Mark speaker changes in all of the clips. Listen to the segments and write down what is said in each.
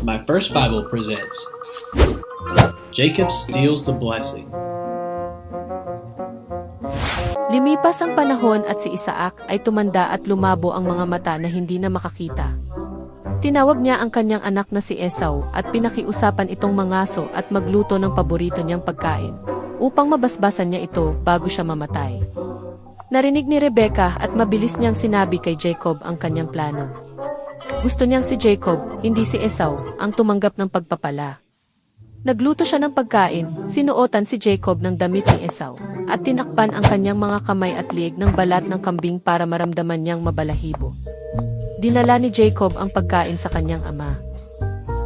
Speaker 1: My First Bible presents Jacob Steals the Blessing.
Speaker 2: Lumipas ang panahon at si Isaac ay tumanda at lumabo ang mga mata na hindi na makakita. Tinawag niya ang kanyang anak na si Esau at pinakiusapan itong mangaso at magluto ng paborito niyang pagkain upang mabasbasan niya ito bago siya mamatay. Narinig ni Rebecca at mabilis niyang sinabi kay Jacob ang kanyang plano. Gusto niyang si Jacob, hindi si Esau, ang tumanggap ng pagpapala. Nagluto siya ng pagkain, sinuotan si Jacob ng damit ni Esau, at tinakpan ang kanyang mga kamay at liig ng balat ng kambing para maramdaman niyang mabalahibo. Dinala ni Jacob ang pagkain sa kanyang ama.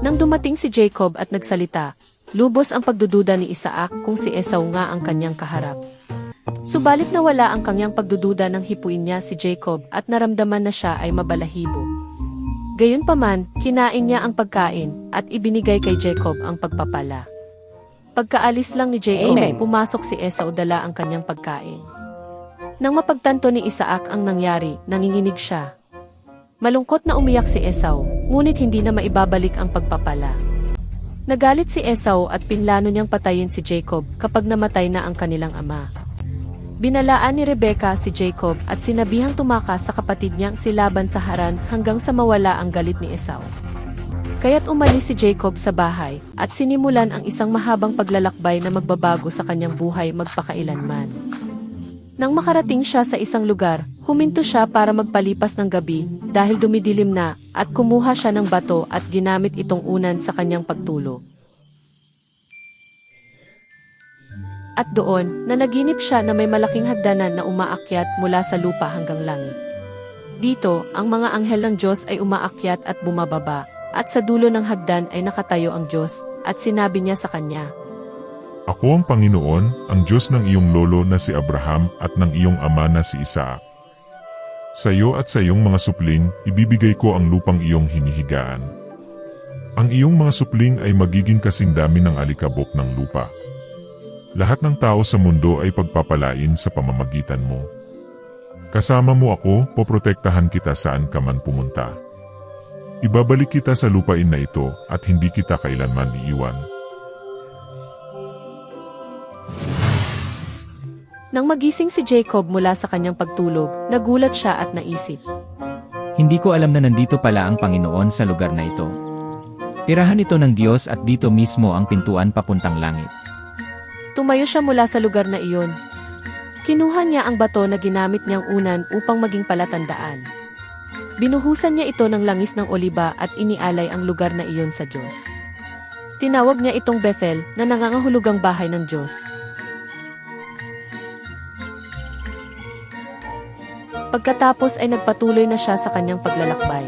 Speaker 2: Nang dumating si Jacob at nagsalita, lubos ang pagdududa ni Isaac kung si Esau nga ang kanyang kaharap. Subalit nawala ang kanyang pagdududa nang hipuin niya si Jacob at naramdaman na siya ay mabalahibo. Gayunpaman, kinain niya ang pagkain at ibinigay kay Jacob ang pagpapala. Pagkaalis lang ni Jacob, pumasok si Esau dala ang kanyang pagkain. Nang mapagtanto ni Isaac ang nangyari, nanginginig siya. Malungkot na umiyak si Esau, ngunit hindi na maibabalik ang pagpapala. Nagalit si Esau at pinlano niyang patayin si Jacob kapag namatay na ang kanilang ama. Binalaan ni Rebecca si Jacob at sinabihang tumakas sa kapatid niyang si Laban sa Haran hanggang sa mawala ang galit ni Esau. Kaya't umalis si Jacob sa bahay at sinimulan ang isang mahabang paglalakbay na magbabago sa kanyang buhay magpakailanman. Nang makarating siya sa isang lugar, huminto siya para magpalipas ng gabi dahil dumidilim na at kumuha siya ng bato at ginamit itong unan sa kanyang pagtulog. At doon, nanaginip siya na may malaking hagdanan na umaakyat mula sa lupa hanggang langit. Dito, ang mga anghel ng Diyos ay umaakyat at bumababa, at sa dulo ng hagdan ay nakatayo ang Diyos, at sinabi niya sa kanya,
Speaker 3: Ako ang Panginoon, ang Diyos ng iyong lolo na si Abraham at ng iyong ama na si Isaac. Sa iyo at sa iyong mga supling, ibibigay ko ang lupang iyong hinihigaan. Ang iyong mga supling ay magiging kasing dami ng alikabok ng lupa. Lahat ng tao sa mundo ay pagpapalain sa pamamagitan mo. Kasama mo ako, poprotektahan kita saan ka man pumunta. Ibabalik kita sa lupain na ito at hindi kita kailanman iiwan.
Speaker 2: Nang magising si Jacob mula sa kanyang pagtulog, nagulat siya at naisip.
Speaker 4: Hindi ko alam na nandito pala ang Panginoon sa lugar na ito. Tirahan ito ng Diyos at dito mismo ang pintuan papuntang langit.
Speaker 2: Tumayo siya mula sa lugar na iyon. Kinuha niya ang bato na ginamit niyang unan upang maging palatandaan. Binuhusan niya ito ng langis ng oliba at inialay ang lugar na iyon sa Diyos. Tinawag niya itong Bethel na nangangahulugang bahay ng Diyos. Pagkatapos ay nagpatuloy na siya sa kanyang paglalakbay.